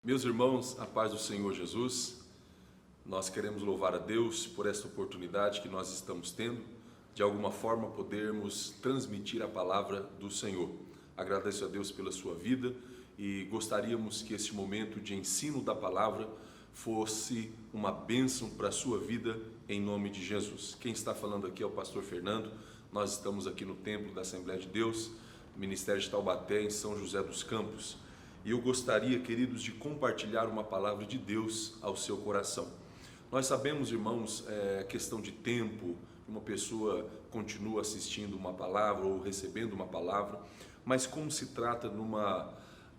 Meus irmãos, a paz do Senhor Jesus, nós queremos louvar a Deus por esta oportunidade que nós estamos tendo, de alguma forma podermos transmitir a palavra do Senhor. Agradeço a Deus pela sua vida e gostaríamos que este momento de ensino da palavra fosse uma bênção para a sua vida, em nome de Jesus. Quem está falando aqui é o pastor Fernando. Nós estamos aqui no templo da Assembleia de Deus, Ministério de Taubaté, em São José dos Campos. E eu gostaria, queridos, de compartilhar uma palavra de Deus ao seu coração. Nós sabemos, irmãos, questão de tempo, uma pessoa continua assistindo uma palavra ou recebendo uma palavra, mas como se trata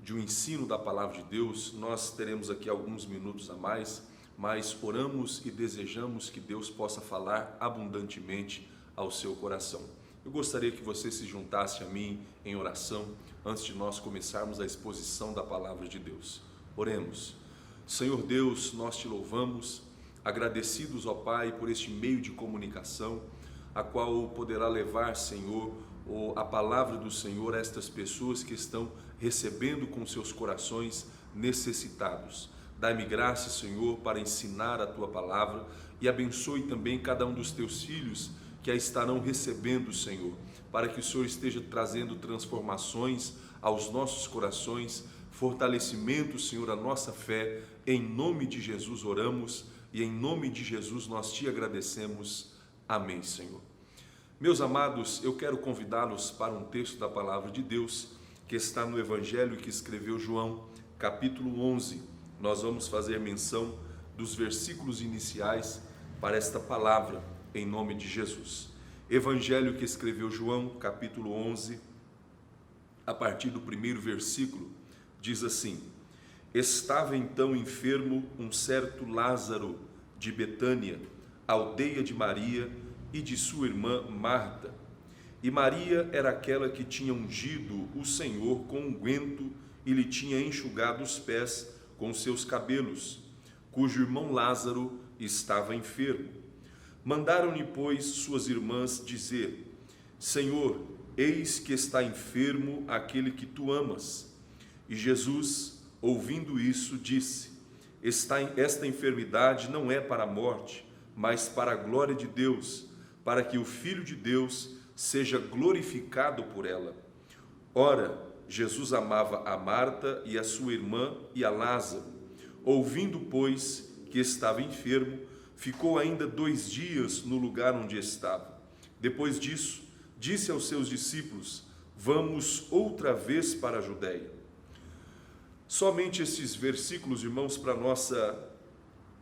de um ensino da palavra de Deus, nós teremos aqui alguns minutos a mais, mas oramos e desejamos que Deus possa falar abundantemente ao seu coração. Eu gostaria que você se juntasse a mim em oração, antes de nós começarmos a exposição da palavra de Deus. Oremos. Senhor Deus, nós te louvamos, agradecidos, ó Pai, por este meio de comunicação, a qual poderá levar, Senhor, a palavra do Senhor a estas pessoas que estão recebendo com seus corações necessitados. Dai-me graça, Senhor, para ensinar a Tua palavra e abençoe também cada um dos Teus filhos que a estarão recebendo, Senhor, para que o Senhor esteja trazendo transformações aos nossos corações, fortalecimento, Senhor, à nossa fé. Em nome de Jesus oramos e em nome de Jesus nós te agradecemos. Amém, Senhor. Meus amados, eu quero convidá-los para um texto da palavra de Deus que está no Evangelho que escreveu João, capítulo 11. Nós vamos fazer menção dos versículos iniciais para esta palavra, em nome de Jesus. Evangelho que escreveu João, capítulo 11, a partir do primeiro versículo, diz assim: Estava então enfermo um certo Lázaro de Betânia, aldeia de Maria e de sua irmã Marta. E Maria era aquela que tinha ungido o Senhor com unguento e lhe tinha enxugado os pés com seus cabelos, cujo irmão Lázaro estava enfermo. Mandaram-lhe, pois, suas irmãs dizer: Senhor, eis que está enfermo aquele que tu amas. E Jesus, ouvindo isso, disse: Esta enfermidade não é para a morte, mas para a glória de Deus, para que o Filho de Deus seja glorificado por ela. Ora, Jesus amava a Marta e a sua irmã e a Lázaro. Ouvindo, pois, que estava enfermo, ficou ainda 2 dias no lugar onde estava. Depois disso, disse aos seus discípulos: Vamos outra vez para a Judéia. Somente esses versículos, irmãos, para a nossa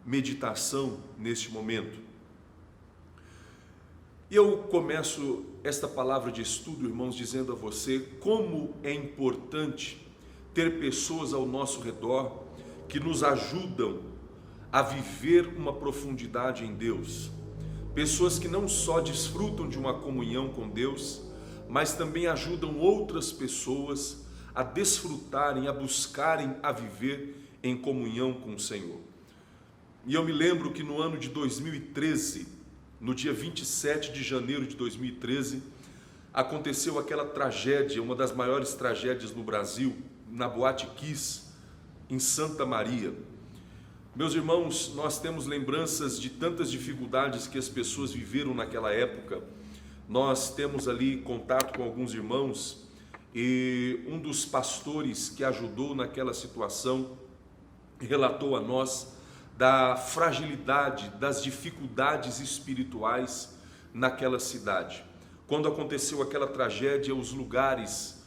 meditação neste momento. E eu começo esta palavra de estudo, irmãos, dizendo a você como é importante ter pessoas ao nosso redor que nos ajudam a viver uma profundidade em Deus. Pessoas que não só desfrutam de uma comunhão com Deus, mas também ajudam outras pessoas a desfrutarem, a buscarem a viver em comunhão com o Senhor. E eu me lembro que no ano de 2013, no dia 27 de janeiro de 2013, aconteceu aquela tragédia, uma das maiores tragédias no Brasil, na Boate Kiss, em Santa Maria. Meus irmãos, nós temos lembranças de tantas dificuldades que as pessoas viveram naquela época. Nós temos ali contato com alguns irmãos e um dos pastores que ajudou naquela situação relatou a nós da fragilidade, das dificuldades espirituais naquela cidade. Quando aconteceu aquela tragédia, os lugares,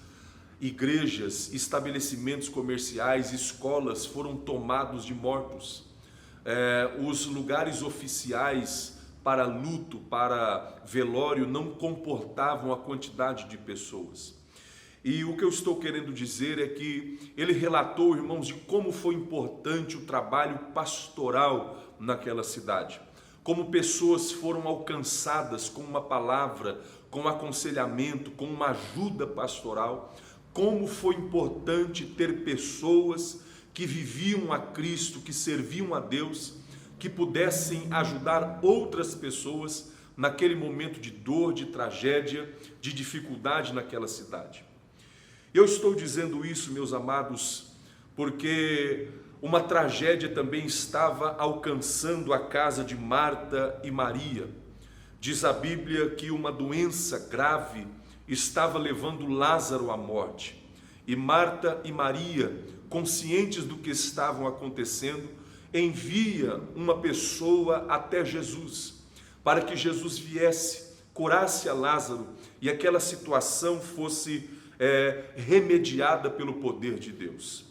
igrejas, estabelecimentos comerciais, escolas foram tomados de mortos. Os lugares oficiais para luto, para velório, não comportavam a quantidade de pessoas. E o que eu estou querendo dizer é que ele relatou, irmãos, de como foi importante o trabalho pastoral naquela cidade. Como pessoas foram alcançadas com uma palavra, com um aconselhamento, com uma ajuda pastoral. Como foi importante ter pessoas que viviam a Cristo, que serviam a Deus, que pudessem ajudar outras pessoas naquele momento de dor, de tragédia, de dificuldade naquela cidade. Eu estou dizendo isso, meus amados, porque uma tragédia também estava alcançando a casa de Marta e Maria. Diz a Bíblia que uma doença grave estava levando Lázaro à morte. E Marta e Maria, conscientes do que estavam acontecendo, envia uma pessoa até Jesus, para que Jesus viesse, curasse a Lázaro e aquela situação fosse remediada pelo poder de Deus.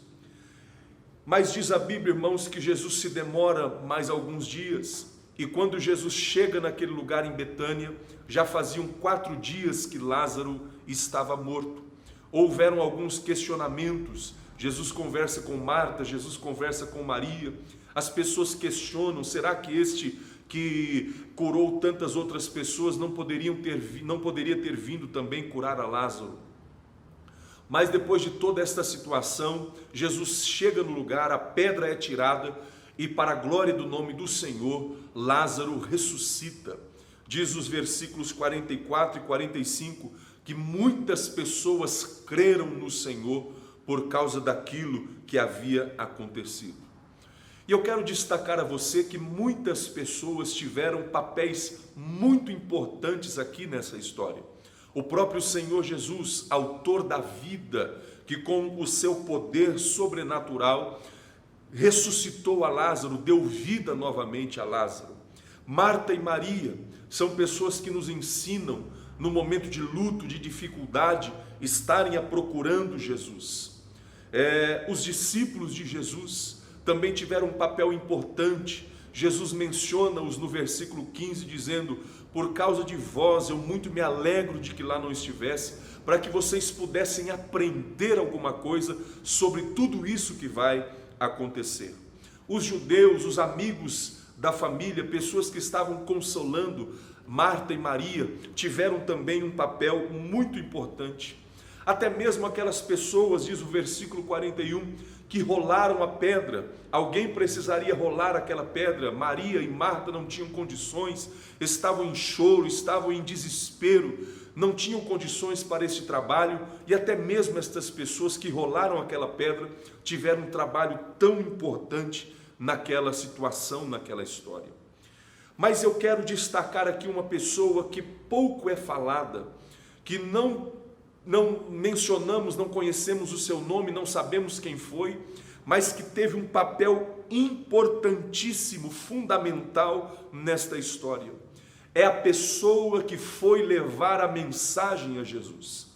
Mas diz a Bíblia, irmãos, que Jesus se demora mais alguns dias, e quando Jesus chega naquele lugar em Betânia, já faziam 4 dias que Lázaro estava morto. Houveram alguns questionamentos, Jesus conversa com Marta, Jesus conversa com Maria, as pessoas questionam, será que este que curou tantas outras pessoas não poderia ter vindo também curar a Lázaro? Mas depois de toda esta situação, Jesus chega no lugar, a pedra é tirada e para a glória do nome do Senhor, Lázaro ressuscita. Diz os versículos 44 e 45 que muitas pessoas creram no Senhor por causa daquilo que havia acontecido. E eu quero destacar a você que muitas pessoas tiveram papéis muito importantes aqui nessa história. O próprio Senhor Jesus, autor da vida, que com o seu poder sobrenatural ressuscitou a Lázaro, deu vida novamente a Lázaro. Marta e Maria são pessoas que nos ensinam, no momento de luto, de dificuldade, estarem procurando Jesus. Os discípulos de Jesus também tiveram um papel importante. Jesus menciona-os no versículo 15, dizendo: por causa de vós eu muito me alegro de que lá não estivesse, para que vocês pudessem aprender alguma coisa sobre tudo isso que vai acontecer. Os judeus, os amigos da família, pessoas que estavam consolando Marta e Maria, tiveram também um papel muito importante. Até mesmo aquelas pessoas, diz o versículo 41, que rolaram a pedra, alguém precisaria rolar aquela pedra. Maria e Marta não tinham condições, estavam em choro, estavam em desespero, não tinham condições para esse trabalho, e até mesmo estas pessoas que rolaram aquela pedra tiveram um trabalho tão importante naquela situação, naquela história. Mas eu quero destacar aqui uma pessoa que pouco é falada, que não mencionamos, não conhecemos o seu nome, não sabemos quem foi, mas que teve um papel importantíssimo, fundamental nesta história. É a pessoa que foi levar a mensagem a Jesus.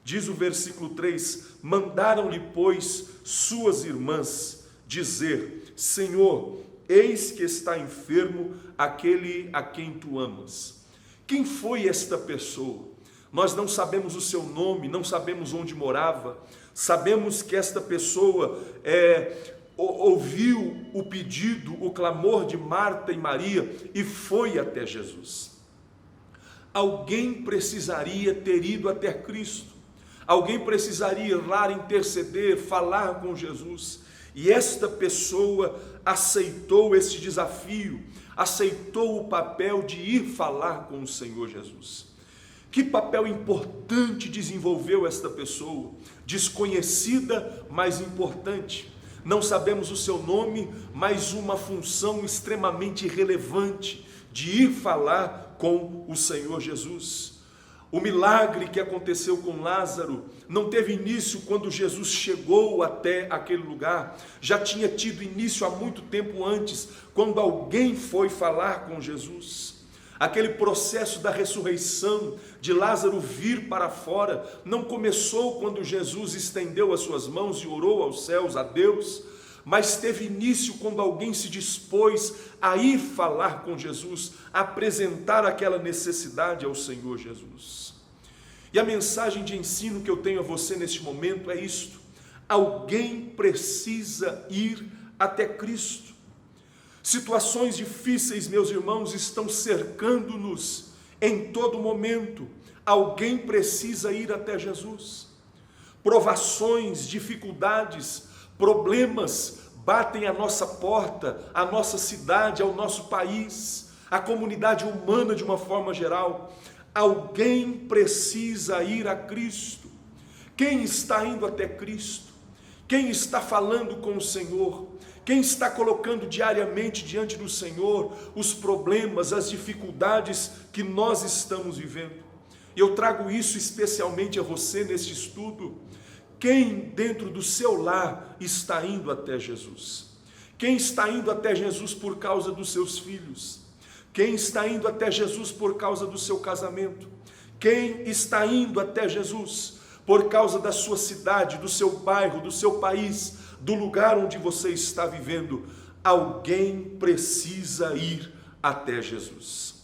Diz o versículo 3, mandaram-lhe, pois, suas irmãs dizer: Senhor, eis que está enfermo aquele a quem tu amas. Quem foi esta pessoa? Nós não sabemos o seu nome, não sabemos onde morava, sabemos que esta pessoa ouviu o pedido, o clamor de Marta e Maria e foi até Jesus. Alguém precisaria ter ido até Cristo, alguém precisaria ir lá interceder, falar com Jesus, e esta pessoa aceitou esse desafio, aceitou o papel de ir falar com o Senhor Jesus. Que papel importante desenvolveu esta pessoa, desconhecida, mas importante. Não sabemos o seu nome, mas uma função extremamente relevante de ir falar com o Senhor Jesus. O milagre que aconteceu com Lázaro não teve início quando Jesus chegou até aquele lugar, já tinha tido início há muito tempo antes, quando alguém foi falar com Jesus. Aquele processo da ressurreição, de Lázaro vir para fora, não começou quando Jesus estendeu as suas mãos e orou aos céus, a Deus, mas teve início quando alguém se dispôs a ir falar com Jesus, a apresentar aquela necessidade ao Senhor Jesus. E a mensagem de ensino que eu tenho a você neste momento é isto: alguém precisa ir até Cristo. Situações difíceis, meus irmãos, estão cercando-nos em todo momento. Alguém precisa ir até Jesus. Provações, dificuldades, problemas batem à nossa porta, à nossa cidade, ao nosso país, à comunidade humana de uma forma geral. Alguém precisa ir a Cristo. Quem está indo até Cristo? quem está falando com o Senhor, quem está colocando diariamente diante do Senhor os problemas, as dificuldades que nós estamos vivendo. E eu trago isso especialmente a você neste estudo. Quem dentro do seu lar está indo até Jesus? Quem está indo até Jesus por causa dos seus filhos? Quem está indo até Jesus por causa do seu casamento? Quem está indo até Jesus por causa da sua cidade, do seu bairro, do seu país, do lugar onde você está vivendo? Alguém precisa ir até Jesus.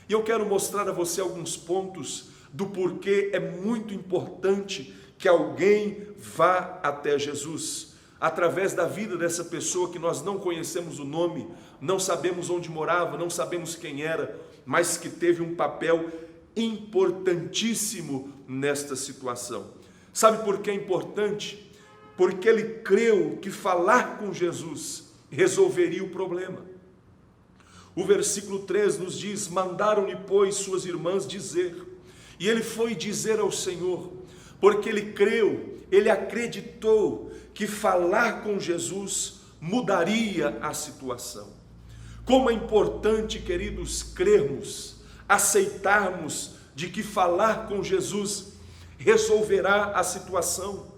E eu quero mostrar a você alguns pontos do porquê é muito importante que alguém vá até Jesus, através da vida dessa pessoa que nós não conhecemos o nome, não sabemos onde morava, não sabemos quem era, mas que teve um papel importantíssimo nesta situação. Sabe por que é importante? Porque ele creu que falar com Jesus resolveria o problema. O versículo 3 nos diz: mandaram-lhe, pois, suas irmãs dizer, e ele foi dizer ao Senhor, porque ele creu, ele acreditou que falar com Jesus mudaria a situação. Como é importante, queridos, crermos, aceitarmos de que falar com Jesus resolverá a situação.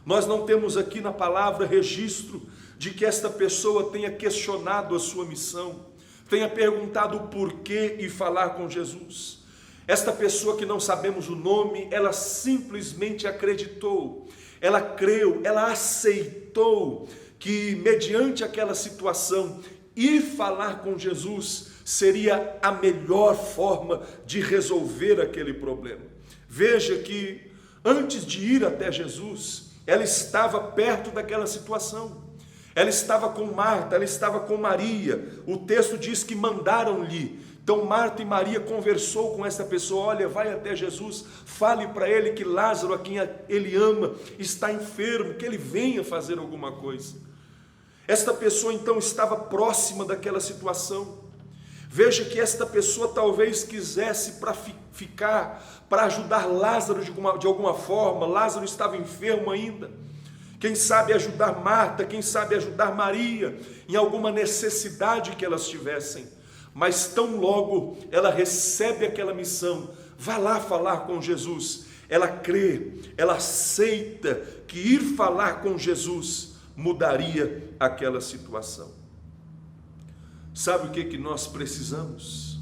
Nós não temos aqui na palavra registro de que esta pessoa tenha questionado a sua missão, tenha perguntado o porquê e falar com Jesus. Esta pessoa que não sabemos o nome, ela simplesmente acreditou, ela creu, ela aceitou que mediante aquela situação, ir falar com Jesus seria a melhor forma de resolver aquele problema. Veja que antes de ir até Jesus, ela estava perto daquela situação. Ela estava com Marta, ela estava com Maria. O texto diz que mandaram-lhe. Então Marta e Maria conversou com essa pessoa: olha, vai até Jesus, fale para ele que Lázaro, a quem ele ama, está enfermo, que ele venha fazer alguma coisa. Esta pessoa então estava próxima daquela situação. Veja que esta pessoa talvez quisesse ficar, para ajudar Lázaro de alguma forma. Lázaro estava enfermo ainda. Quem sabe ajudar Marta, quem sabe ajudar Maria, em alguma necessidade que elas tivessem. Mas tão logo ela recebe aquela missão, vá lá falar com Jesus, ela crê, ela aceita que ir falar com Jesus mudaria aquela situação. Sabe o que nós precisamos?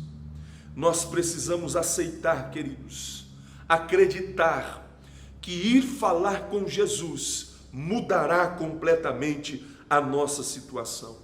Nós precisamos aceitar, queridos, acreditar que ir falar com Jesus mudará completamente a nossa situação.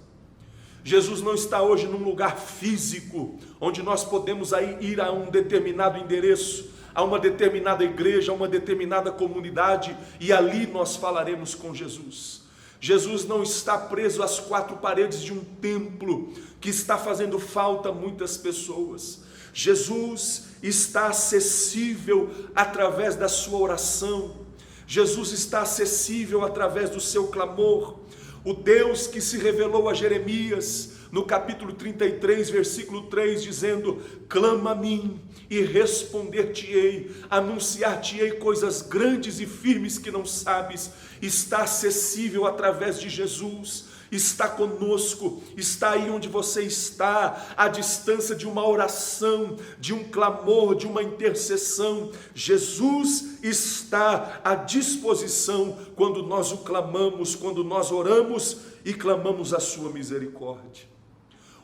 Jesus não está hoje num lugar físico, onde nós podemos ir a um determinado endereço, a uma determinada igreja, a uma determinada comunidade, e ali nós falaremos com Jesus. Jesus não está preso às quatro paredes de um templo, que está fazendo falta a muitas pessoas. Jesus está acessível através da sua oração. Jesus está acessível através do seu clamor. O Deus que se revelou a Jeremias, no capítulo 33, versículo 3, dizendo: clama a mim e responder-te-ei, anunciar-te-ei coisas grandes e firmes que não sabes. Está acessível através de Jesus, está conosco, está aí onde você está, à distância de uma oração, de um clamor, de uma intercessão. Jesus está à disposição quando nós o clamamos, quando nós oramos e clamamos a sua misericórdia.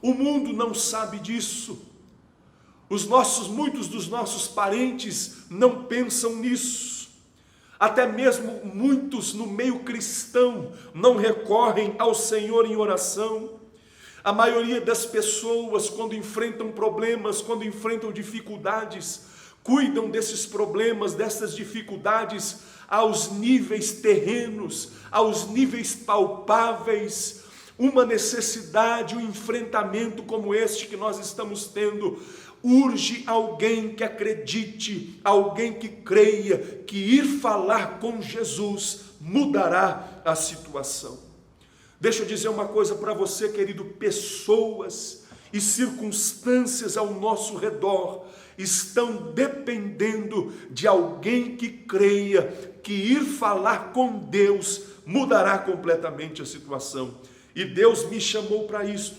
O mundo não sabe disso. Muitos dos nossos parentes não pensam nisso. Até mesmo muitos no meio cristão não recorrem ao Senhor em oração. A maioria das pessoas, quando enfrentam problemas, quando enfrentam dificuldades, cuidam desses problemas, dessas dificuldades aos níveis terrenos, aos níveis palpáveis. Uma necessidade, um enfrentamento como este que nós estamos tendo, urge alguém que acredite, alguém que creia que ir falar com Jesus mudará a situação. Deixa eu dizer uma coisa para você, querido: pessoas e circunstâncias ao nosso redor estão dependendo de alguém que creia que ir falar com Deus mudará completamente a situação. E Deus me chamou para isso.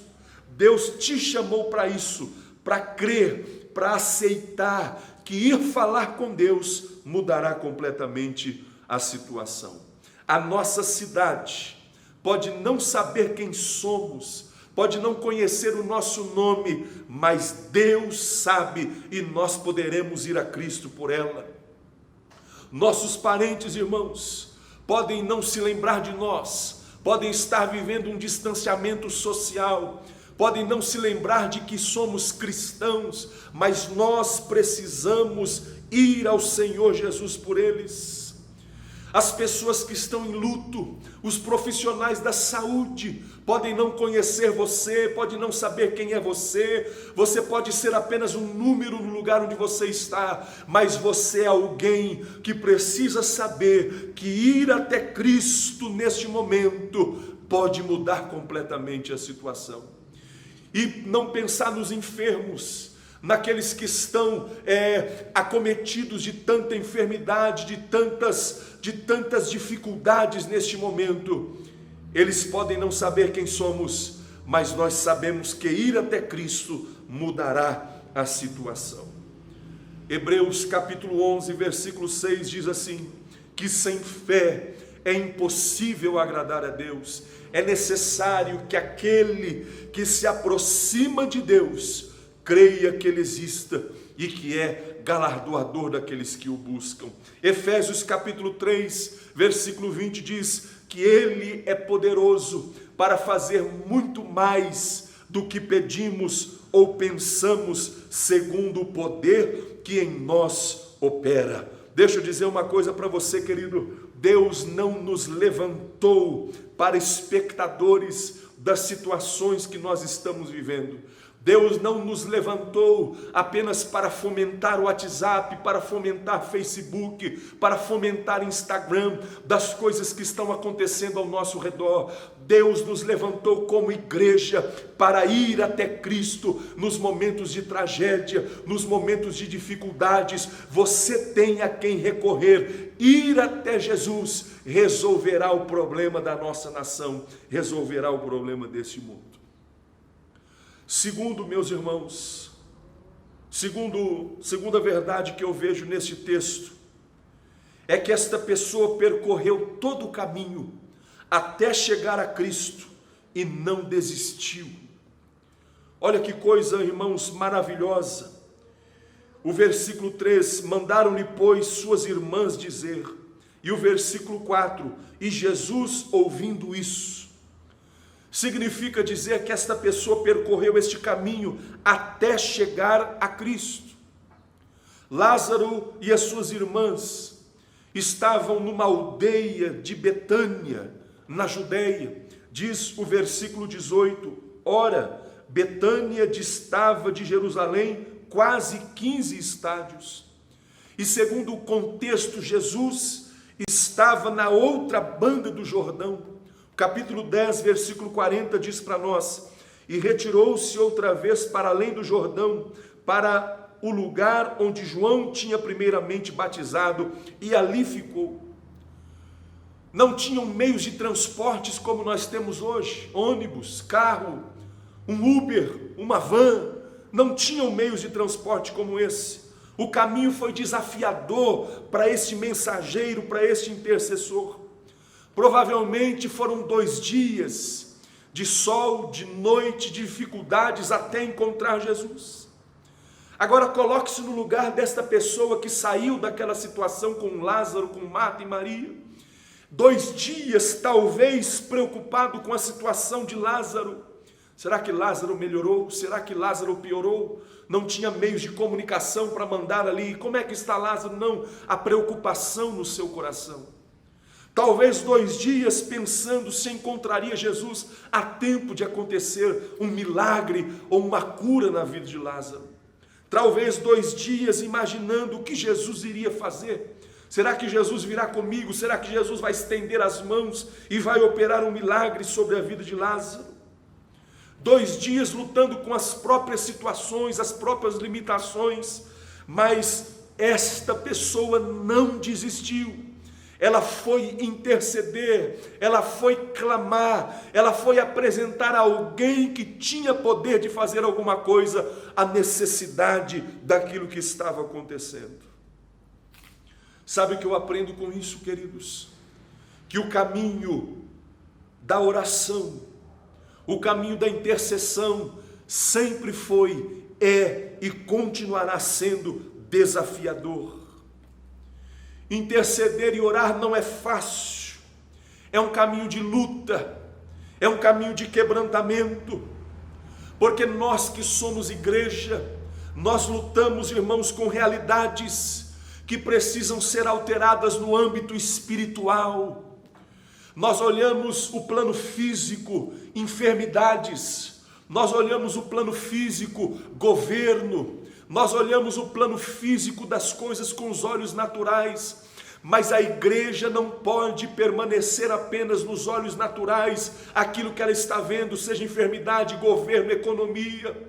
Deus te chamou para isso, para crer, para aceitar que ir falar com Deus mudará completamente a situação. A nossa cidade pode não saber quem somos, pode não conhecer o nosso nome, mas Deus sabe e nós poderemos ir a Cristo por ela. Nossos parentes, irmãos, podem não se lembrar de nós, podem estar vivendo um distanciamento social, podem não se lembrar de que somos cristãos, mas nós precisamos ir ao Senhor Jesus por eles. As pessoas que estão em luto, os profissionais da saúde, podem não conhecer você, podem não saber quem é você pode ser apenas um número no lugar onde você está, mas você é alguém que precisa saber que ir até Cristo neste momento pode mudar completamente a situação. E não pensar nos enfermos, naqueles que estão acometidos de tanta enfermidade, de tantas dificuldades neste momento. Eles podem não saber quem somos, mas nós sabemos que ir até Cristo mudará a situação. Hebreus capítulo 11, versículo 6 diz assim, que sem fé é impossível agradar a Deus. É necessário que aquele que se aproxima de Deus creia que Ele exista e que é galardoador daqueles que o buscam. Efésios capítulo 3, versículo 20 diz que Ele é poderoso para fazer muito mais do que pedimos ou pensamos, segundo o poder que em nós opera. Deixa eu dizer uma coisa para você, querido. Deus não nos levantou para espectadores das situações que nós estamos vivendo. Deus não nos levantou apenas para fomentar o WhatsApp, para fomentar Facebook, para fomentar Instagram, das coisas que estão acontecendo ao nosso redor. Deus nos levantou como igreja para ir até Cristo nos momentos de tragédia, nos momentos de dificuldades. Você tem a quem recorrer. Ir até Jesus resolverá o problema da nossa nação, resolverá o problema desse mundo. Segundo, meus irmãos, segunda verdade que eu vejo nesse texto, é que esta pessoa percorreu todo o caminho até chegar a Cristo e não desistiu. Olha que coisa, irmãos, maravilhosa. O versículo 3, mandaram-lhe, pois, suas irmãs dizer, e o versículo 4, e Jesus, ouvindo isso, significa dizer que esta pessoa percorreu este caminho até chegar a Cristo. Lázaro e as suas irmãs estavam numa aldeia de Betânia, na Judéia. Diz o versículo 18, ora, Betânia distava de Jerusalém quase 15 estádios. E segundo o contexto, Jesus estava na outra banda do Jordão. Capítulo 10, versículo 40 diz para nós, e retirou-se outra vez para além do Jordão, para o lugar onde João tinha primeiramente batizado, e ali ficou. Não tinham meios de transportes como nós temos hoje, ônibus, carro, um Uber, uma van, não tinham meios de transporte como esse. O caminho foi desafiador para esse mensageiro, para este intercessor. Provavelmente foram 2 dias de sol, de noite, de dificuldades até encontrar Jesus. Agora coloque-se no lugar desta pessoa que saiu daquela situação com Lázaro, com Marta e Maria. 2 dias, talvez, preocupado com a situação de Lázaro. Será que Lázaro melhorou? Será que Lázaro piorou? Não tinha meios de comunicação para mandar ali. Como é que está Lázaro? Não, a preocupação no seu coração. Talvez 2 dias pensando se encontraria Jesus a tempo de acontecer um milagre ou uma cura na vida de Lázaro. Talvez 2 dias imaginando o que Jesus iria fazer. Será que Jesus virá comigo? Será que Jesus vai estender as mãos e vai operar um milagre sobre a vida de Lázaro? 2 dias lutando com as próprias situações, as próprias limitações, mas esta pessoa não desistiu. ela foi interceder, ela foi clamar, ela foi apresentar a alguém que tinha poder de fazer alguma coisa, a necessidade daquilo que estava acontecendo. Sabe o que eu aprendo com isso, queridos? Que o caminho da oração, o caminho da intercessão sempre foi, é e continuará sendo desafiador. Interceder e orar não é fácil, é um caminho de luta, é um caminho de quebrantamento, porque nós que somos igreja, nós lutamos, irmãos, com realidades que precisam ser alteradas no âmbito espiritual. Nós olhamos o plano físico, enfermidades, nós olhamos o plano físico, governo, nós olhamos o plano físico das coisas com os olhos naturais, mas a igreja não pode permanecer apenas nos olhos naturais, aquilo que ela está vendo, seja enfermidade, governo, economia.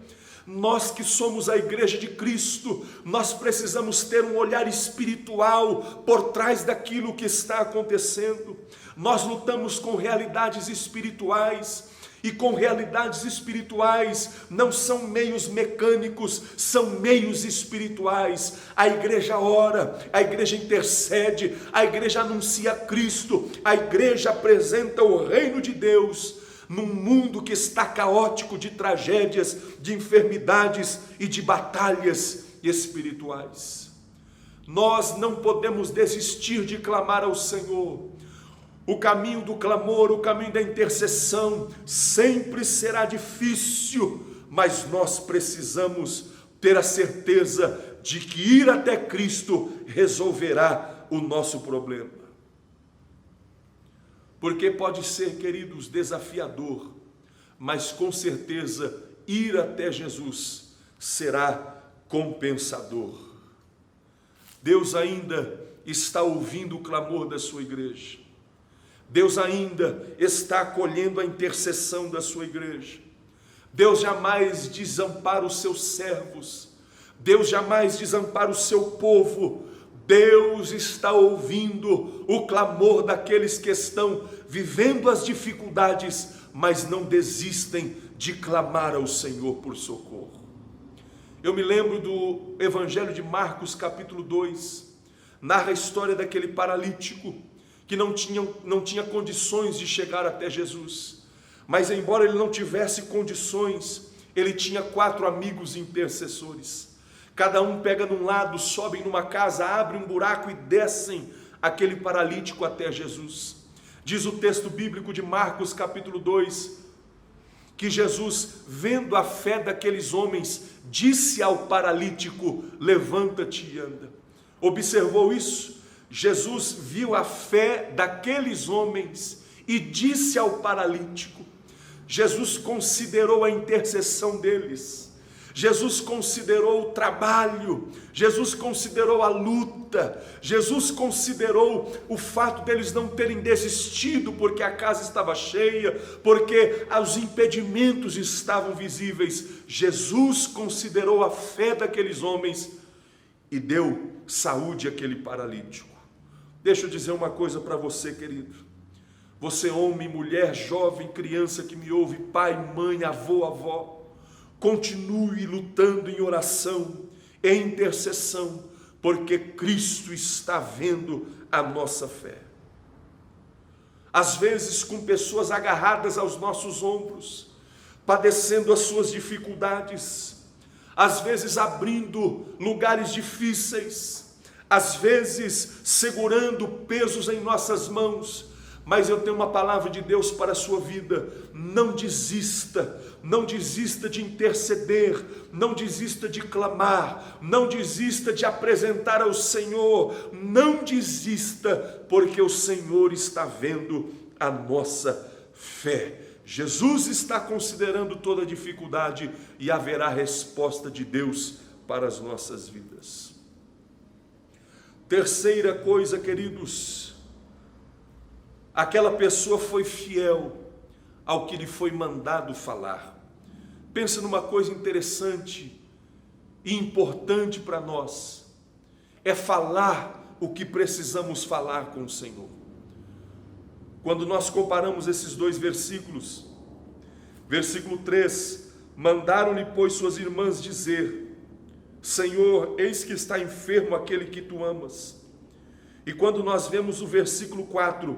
Nós que somos a igreja de Cristo, nós precisamos ter um olhar espiritual por trás daquilo que está acontecendo. Nós lutamos com realidades espirituais, e com realidades espirituais não são meios mecânicos, são meios espirituais. A igreja ora, a igreja intercede, a igreja anuncia Cristo, a igreja apresenta o reino de Deus num mundo que está caótico de tragédias, de enfermidades e de batalhas espirituais. Nós não podemos desistir de clamar ao Senhor. O caminho do clamor, o caminho da intercessão sempre será difícil, mas nós precisamos ter a certeza de que ir até Cristo resolverá o nosso problema. Porque pode ser, queridos, desafiador, mas com certeza ir até Jesus será compensador. Deus ainda está ouvindo o clamor da sua igreja. Deus ainda está acolhendo a intercessão da sua igreja. Deus jamais desampara os seus servos. Deus jamais desampara o seu povo. Deus está ouvindo o clamor daqueles que estão vivendo as dificuldades, mas não desistem de clamar ao Senhor por socorro. Eu me lembro do Evangelho de Marcos, capítulo 2, narra a história daquele paralítico que não tinha condições de chegar até Jesus, mas embora ele não tivesse condições, ele tinha 4 amigos intercessores. Cada um pega num lado, sobem numa casa, abrem um buraco e descem aquele paralítico até Jesus. Diz o texto bíblico de Marcos capítulo 2, que Jesus, vendo a fé daqueles homens, disse ao paralítico: levanta-te e anda. Observou isso? Jesus viu a fé daqueles homens e disse ao paralítico. Jesus considerou a intercessão deles, Jesus considerou o trabalho, Jesus considerou a luta, Jesus considerou o fato deles não terem desistido porque a casa estava cheia, porque os impedimentos estavam visíveis. Jesus considerou a fé daqueles homens e deu saúde àquele paralítico. Deixa eu dizer uma coisa para você, querido. Você, homem, mulher, jovem, criança que me ouve, pai, mãe, avô, avó, continue lutando em oração, em intercessão, porque Cristo está vendo a nossa fé. Às vezes com pessoas agarradas aos nossos ombros, padecendo as suas dificuldades, às vezes abrindo lugares difíceis, às vezes segurando pesos em nossas mãos, mas eu tenho uma palavra de Deus para a sua vida: não desista, não desista de interceder, não desista de clamar, não desista de apresentar ao Senhor, não desista, porque o Senhor está vendo a nossa fé. Jesus está considerando toda dificuldade e haverá resposta de Deus para as nossas vidas. Terceira coisa, queridos, aquela pessoa foi fiel ao que lhe foi mandado falar. Pensa numa coisa interessante e importante para nós, é falar o que precisamos falar com o Senhor. Quando nós comparamos esses dois versículos, versículo 3, mandaram-lhe, pois, suas irmãs dizer: Senhor, eis que está enfermo aquele que tu amas. E quando nós vemos o versículo 4,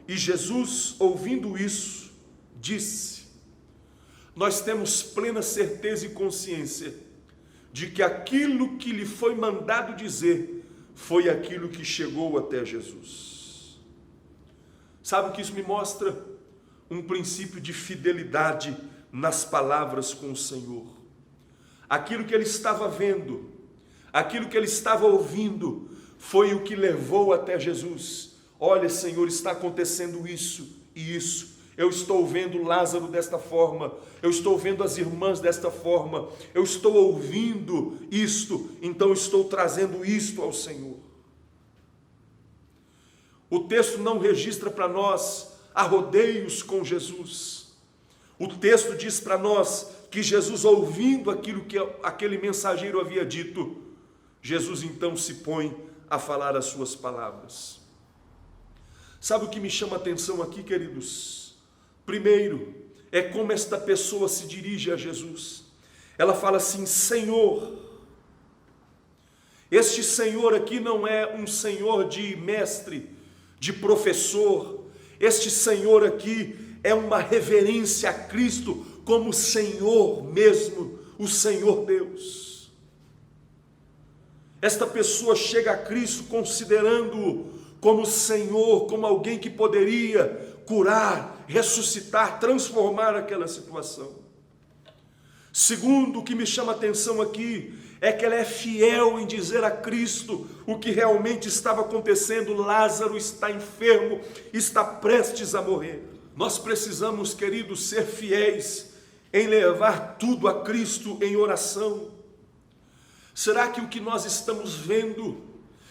e Jesus, ouvindo isso, disse, nós temos plena certeza e consciência de que aquilo que lhe foi mandado dizer foi aquilo que chegou até Jesus. Sabe o que isso me mostra? Um princípio de fidelidade nas palavras com o Senhor. Aquilo que ele estava vendo, aquilo que ele estava ouvindo, foi o que levou até Jesus. Olha, Senhor, está acontecendo isso e isso. Eu estou vendo Lázaro desta forma, eu estou vendo as irmãs desta forma, eu estou ouvindo isto, então estou trazendo isto ao Senhor. O texto não registra para nós arrodeios com Jesus. O texto diz para nós que Jesus, ouvindo aquilo que aquele mensageiro havia dito, Jesus então se põe a falar as suas palavras. Sabe o que me chama a atenção aqui, queridos? Primeiro, é como esta pessoa se dirige a Jesus. Ela fala assim: Senhor. Este Senhor aqui não é um Senhor de mestre, de professor. Este Senhor aqui é uma reverência a Cristo como Senhor mesmo, o Senhor Deus. Esta pessoa chega a Cristo considerando-o como Senhor, como alguém que poderia curar, ressuscitar, transformar aquela situação. Segundo, o que me chama a atenção aqui é que ela é fiel em dizer a Cristo o que realmente estava acontecendo. Lázaro está enfermo, está prestes a morrer. Nós precisamos, queridos, ser fiéis em levar tudo a Cristo em oração. Será que o que nós estamos vendo,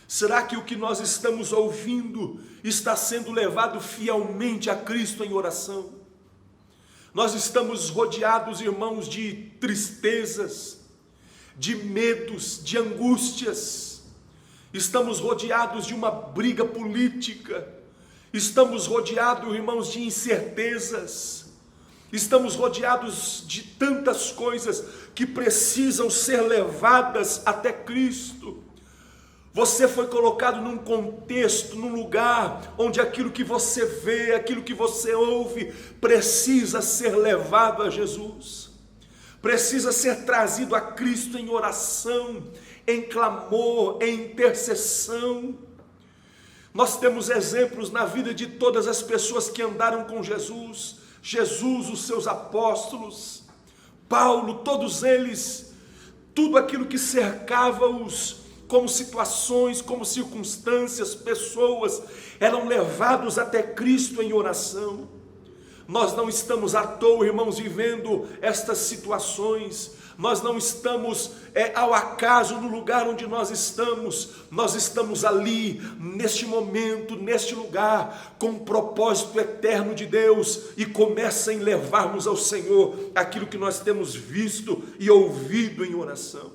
será que o que nós estamos ouvindo está sendo levado fielmente a Cristo em oração? Nós estamos rodeados, irmãos, de tristezas, de medos, de angústias. Estamos rodeados de uma briga política. Estamos rodeados, irmãos, de incertezas. Estamos rodeados de tantas coisas que precisam ser levadas até Cristo. Você foi colocado num contexto, num lugar onde aquilo que você vê, aquilo que você ouve, precisa ser levado a Jesus. Precisa ser trazido a Cristo em oração, em clamor, em intercessão. Nós temos exemplos na vida de todas as pessoas que andaram com Jesus. Jesus, os seus apóstolos, Paulo, todos eles, tudo aquilo que cercava-os, como situações, como circunstâncias, pessoas, eram levados até Cristo em oração. Nós não estamos à toa, irmãos, vivendo estas situações. Nós não estamos ao acaso no lugar onde nós estamos ali, neste momento, neste lugar, com um propósito eterno de Deus, e começa em levarmos ao Senhor aquilo que nós temos visto e ouvido em oração.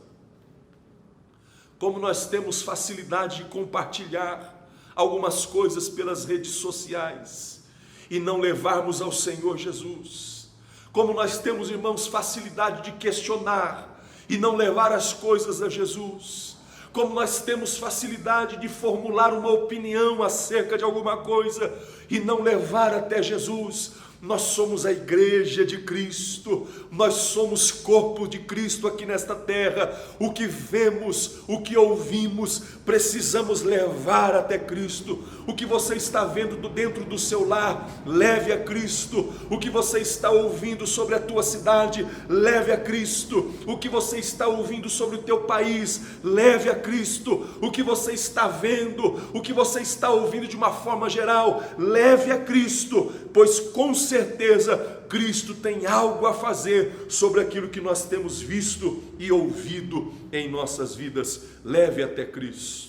Como nós temos facilidade de compartilhar algumas coisas pelas redes sociais e não levarmos ao Senhor Jesus. Como nós temos, irmãos, facilidade de questionar e não levar as coisas a Jesus. Como nós temos facilidade de formular uma opinião acerca de alguma coisa e não levar até Jesus. Nós somos a igreja de Cristo, nós somos corpo de Cristo aqui nesta terra. O que vemos, o que ouvimos, precisamos levar até Cristo. O que você está vendo dentro do seu lar, leve a Cristo. O que você está ouvindo sobre a tua cidade, leve a Cristo. O que você está ouvindo sobre o teu país, leve a Cristo. O que você está vendo, o que você está ouvindo de uma forma geral, leve a Cristo, pois com certeza Cristo tem algo a fazer sobre aquilo que nós temos visto e ouvido em nossas vidas. Leve até Cristo.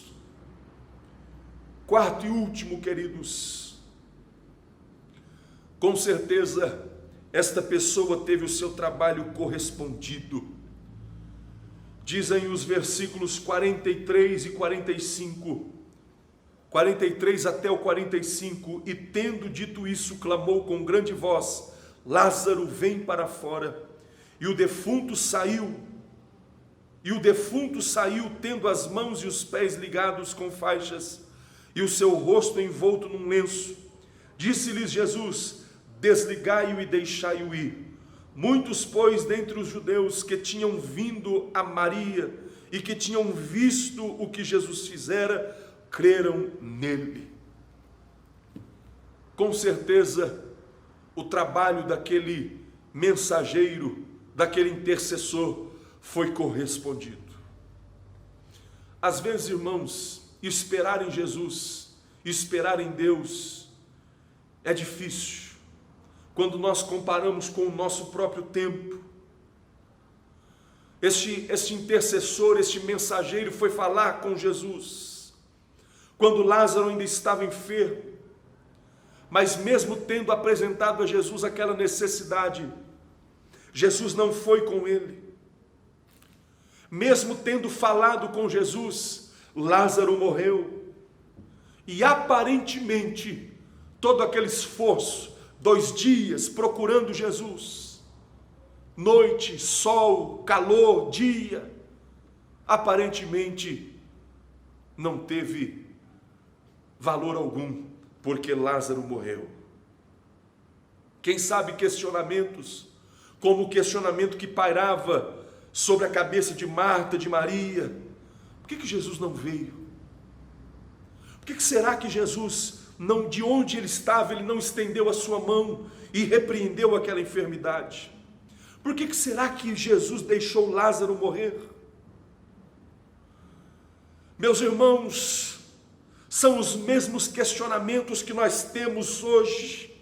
Quarto e último, queridos, com certeza esta pessoa teve o seu trabalho correspondido. Dizem os versículos 43 e 45 43 até o 45, e tendo dito isso, clamou com grande voz: Lázaro, vem para fora. E o defunto saiu, tendo as mãos e os pés ligados com faixas, e o seu rosto envolto num lenço. Disse-lhes Jesus: desligai-o e deixai-o ir. Muitos, pois, dentre os judeus que tinham vindo a Maria e que tinham visto o que Jesus fizera, creram nele. Com certeza, o trabalho daquele mensageiro, daquele intercessor, foi correspondido. Às vezes, irmãos, esperar em Jesus, esperar em Deus, é difícil. Quando nós comparamos com o nosso próprio tempo, este intercessor, este mensageiro foi falar com Jesus, quando Lázaro ainda estava enfermo, mas mesmo tendo apresentado a Jesus aquela necessidade, Jesus não foi com ele. Mesmo tendo falado com Jesus, Lázaro morreu. E aparentemente, todo aquele esforço, 2 dias procurando Jesus, noite, sol, calor, dia, aparentemente não teve valor algum, porque Lázaro morreu. Quem sabe questionamentos, como o questionamento que pairava sobre a cabeça de Marta, de Maria: por que Jesus não veio? Por que será que Jesus, não, de onde ele estava, ele não estendeu a sua mão e repreendeu aquela enfermidade? Por que será que Jesus deixou Lázaro morrer? Meus irmãos, são os mesmos questionamentos que nós temos hoje,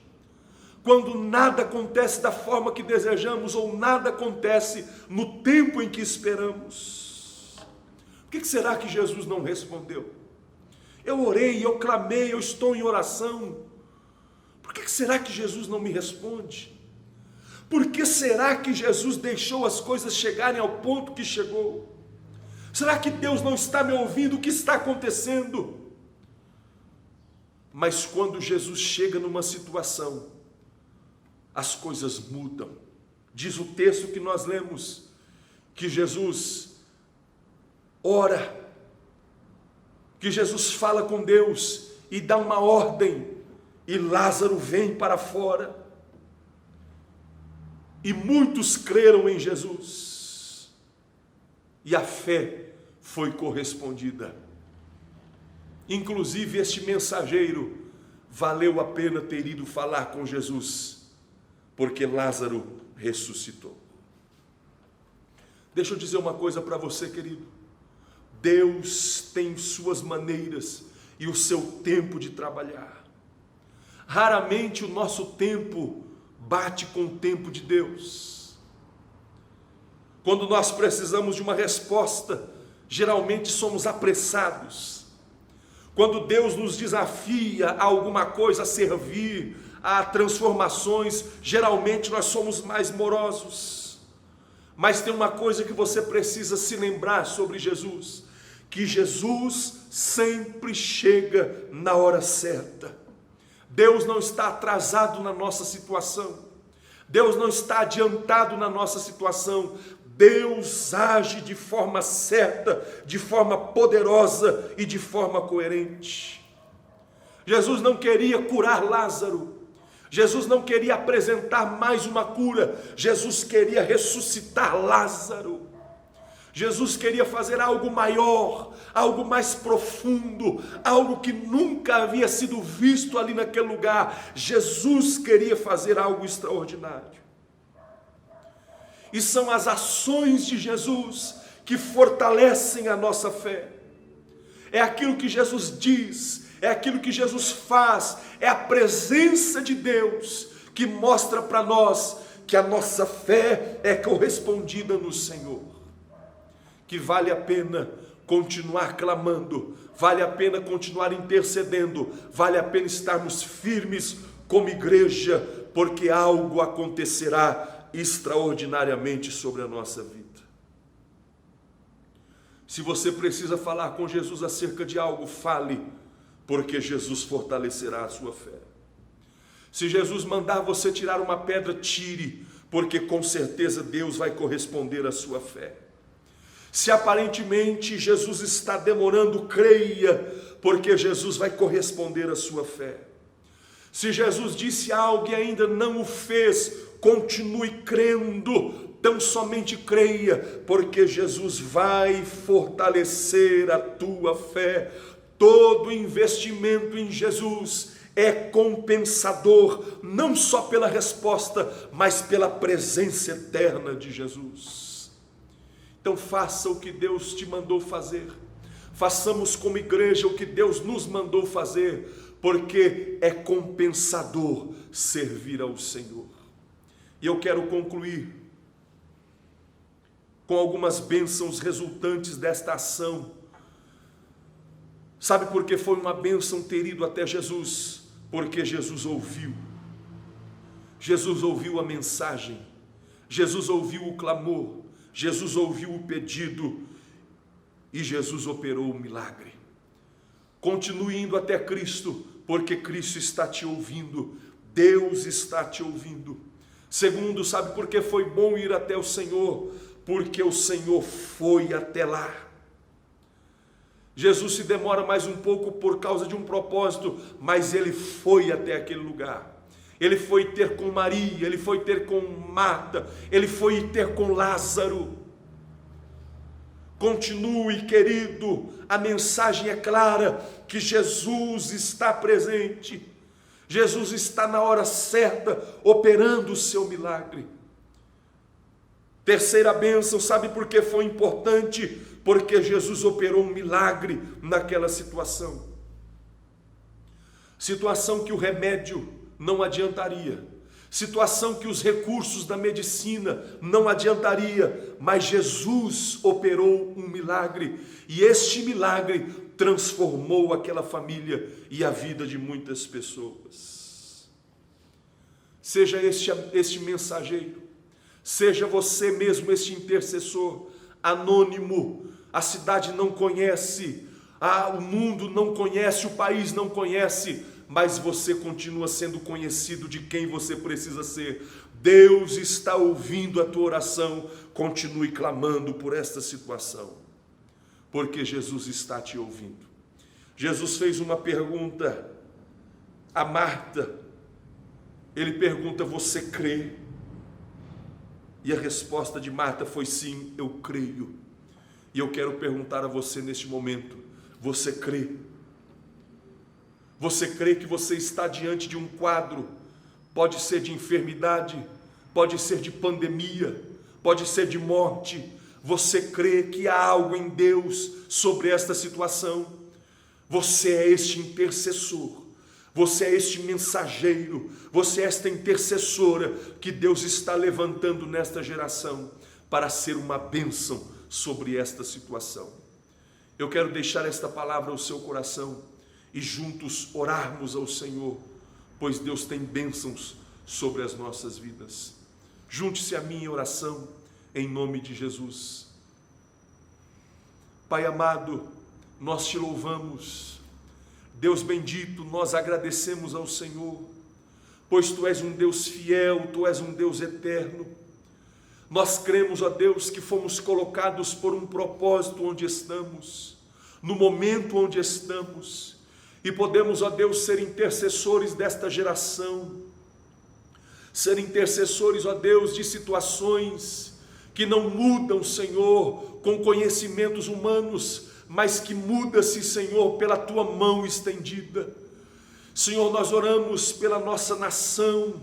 quando nada acontece da forma que desejamos, ou nada acontece no tempo em que esperamos. Por que será que Jesus não respondeu? Eu orei, eu clamei, eu estou em oração. Por que será que Jesus não me responde? Por que será que Jesus deixou as coisas chegarem ao ponto que chegou? Será que Deus não está me ouvindo? O que está acontecendo? Mas quando Jesus chega numa situação, as coisas mudam. Diz o texto que nós lemos, que Jesus ora, que Jesus fala com Deus e dá uma ordem, e Lázaro vem para fora. E muitos creram em Jesus, e a fé foi correspondida. Inclusive este mensageiro, valeu a pena ter ido falar com Jesus, porque Lázaro ressuscitou. Deixa eu dizer uma coisa para você, querido. Deus tem suas maneiras e o seu tempo de trabalhar. Raramente o nosso tempo bate com o tempo de Deus. Quando nós precisamos de uma resposta, geralmente somos apressados. Quando Deus nos desafia a alguma coisa, a servir, a transformações, geralmente nós somos mais morosos. Mas tem uma coisa que você precisa se lembrar sobre Jesus, que Jesus sempre chega na hora certa. Deus não está atrasado na nossa situação, Deus não está adiantado na nossa situação. Deus age de forma certa, de forma poderosa e de forma coerente. Jesus não queria curar Lázaro, Jesus não queria apresentar mais uma cura, Jesus queria ressuscitar Lázaro. Jesus queria fazer algo maior, algo mais profundo, algo que nunca havia sido visto ali naquele lugar. Jesus queria fazer algo extraordinário. E são as ações de Jesus que fortalecem a nossa fé. É aquilo que Jesus diz, é aquilo que Jesus faz, é a presença de Deus que mostra para nós que a nossa fé é correspondida no Senhor. Que vale a pena continuar clamando, vale a pena continuar intercedendo, vale a pena estarmos firmes como igreja, porque algo acontecerá extraordinariamente sobre a nossa vida. Se você precisa falar com Jesus acerca de algo, fale, porque Jesus fortalecerá a sua fé. Se Jesus mandar você tirar uma pedra, tire, porque com certeza Deus vai corresponder à sua fé. Se aparentemente Jesus está demorando, creia, porque Jesus vai corresponder à sua fé. Se Jesus disse algo e ainda não o fez, continue crendo, tão somente creia, porque Jesus vai fortalecer a tua fé. Todo investimento em Jesus é compensador, não só pela resposta, mas pela presença eterna de Jesus. Então faça o que Deus te mandou fazer, façamos como igreja o que Deus nos mandou fazer, porque é compensador servir ao Senhor. E eu quero concluir com algumas bênçãos resultantes desta ação. Sabe por que foi uma bênção ter ido até Jesus? Porque Jesus ouviu a mensagem, Jesus ouviu o clamor, Jesus ouviu o pedido e Jesus operou o milagre. Continue indo até Cristo, porque Cristo está te ouvindo, Deus está te ouvindo. Segundo, sabe por que foi bom ir até o Senhor? Porque o Senhor foi até lá. Jesus se demora mais um pouco por causa de um propósito, mas ele foi até aquele lugar. Ele foi ter com Maria, ele foi ter com Marta, ele foi ter com Lázaro. Continue, querido, a mensagem é clara, que Jesus está presente. Jesus está na hora certa, operando o seu milagre. Terceira bênção, sabe por que foi importante? Porque Jesus operou um milagre naquela situação. Situação que o remédio não adiantaria. Situação que os recursos da medicina não adiantaria. Mas Jesus operou um milagre. E este milagre transformou aquela família e a vida de muitas pessoas. Seja este mensageiro. Seja você mesmo este intercessor anônimo. A cidade não conhece, o mundo não conhece, o país não conhece, mas você continua sendo conhecido de quem você precisa ser. Deus está ouvindo a tua oração, continue clamando por esta situação, porque Jesus está te ouvindo. Jesus fez uma pergunta a Marta, ele pergunta: você crê? E a resposta de Marta foi: sim, eu creio. E eu quero perguntar a você neste momento: você crê? Você crê que você está diante de um quadro? Pode ser de enfermidade, pode ser de pandemia, pode ser de morte. Você crê que há algo em Deus sobre esta situação? Você é este intercessor, você é este mensageiro, você é esta intercessora que Deus está levantando nesta geração para ser uma bênção sobre esta situação. Eu quero deixar esta palavra ao seu coração e juntos orarmos ao Senhor, pois Deus tem bênçãos sobre as nossas vidas. Junte-se a mim em oração, em nome de Jesus. Pai amado, nós te louvamos. Deus bendito, nós agradecemos ao Senhor, pois Tu és um Deus fiel, Tu és um Deus eterno. Nós cremos, ó Deus, que fomos colocados por um propósito onde estamos, no momento onde estamos, e podemos, ó Deus, ser intercessores desta geração, ser intercessores, ó Deus, de situações que não mudam, Senhor, com conhecimentos humanos, mas que muda-se, Senhor, pela Tua mão estendida. Senhor, nós oramos pela nossa nação,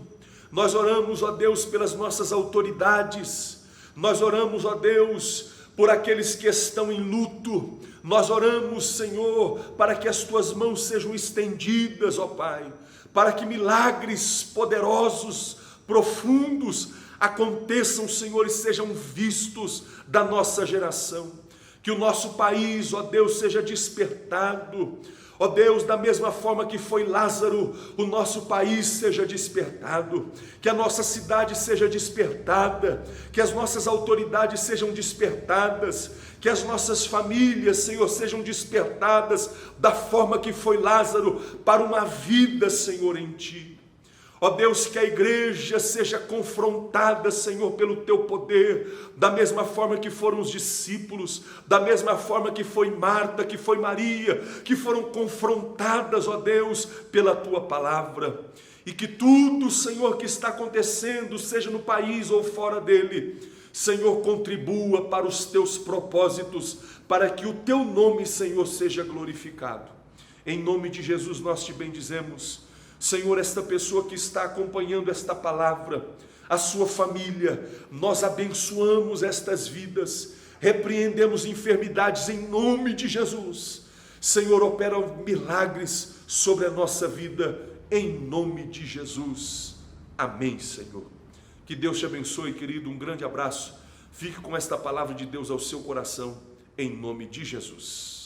nós oramos, ó Deus, pelas nossas autoridades, nós oramos, ó Deus, por aqueles que estão em luto, nós oramos, Senhor, para que as Tuas mãos sejam estendidas, ó Pai, para que milagres poderosos, profundos, aconteçam, Senhor, e sejam vistos da nossa geração, que o nosso país, ó Deus, seja despertado, Ó Deus, da mesma forma que foi Lázaro, o nosso país seja despertado, que a nossa cidade seja despertada, que as nossas autoridades sejam despertadas, que as nossas famílias, Senhor, sejam despertadas da forma que foi Lázaro, para uma vida, Senhor, em Ti. Ó Deus, que a igreja seja confrontada, Senhor, pelo Teu poder, da mesma forma que foram os discípulos, da mesma forma que foi Marta, que foi Maria, que foram confrontadas, ó Deus, pela Tua palavra. E que tudo, Senhor, que está acontecendo, seja no país ou fora dele, Senhor, contribua para os Teus propósitos, para que o Teu nome, Senhor, seja glorificado. Em nome de Jesus nós Te bendizemos. Senhor, esta pessoa que está acompanhando esta palavra, a sua família, nós abençoamos estas vidas, repreendemos enfermidades em nome de Jesus. Senhor, opera milagres sobre a nossa vida, em nome de Jesus. Amém, Senhor. Que Deus te abençoe, querido, um grande abraço. Fique com esta palavra de Deus ao seu coração, em nome de Jesus.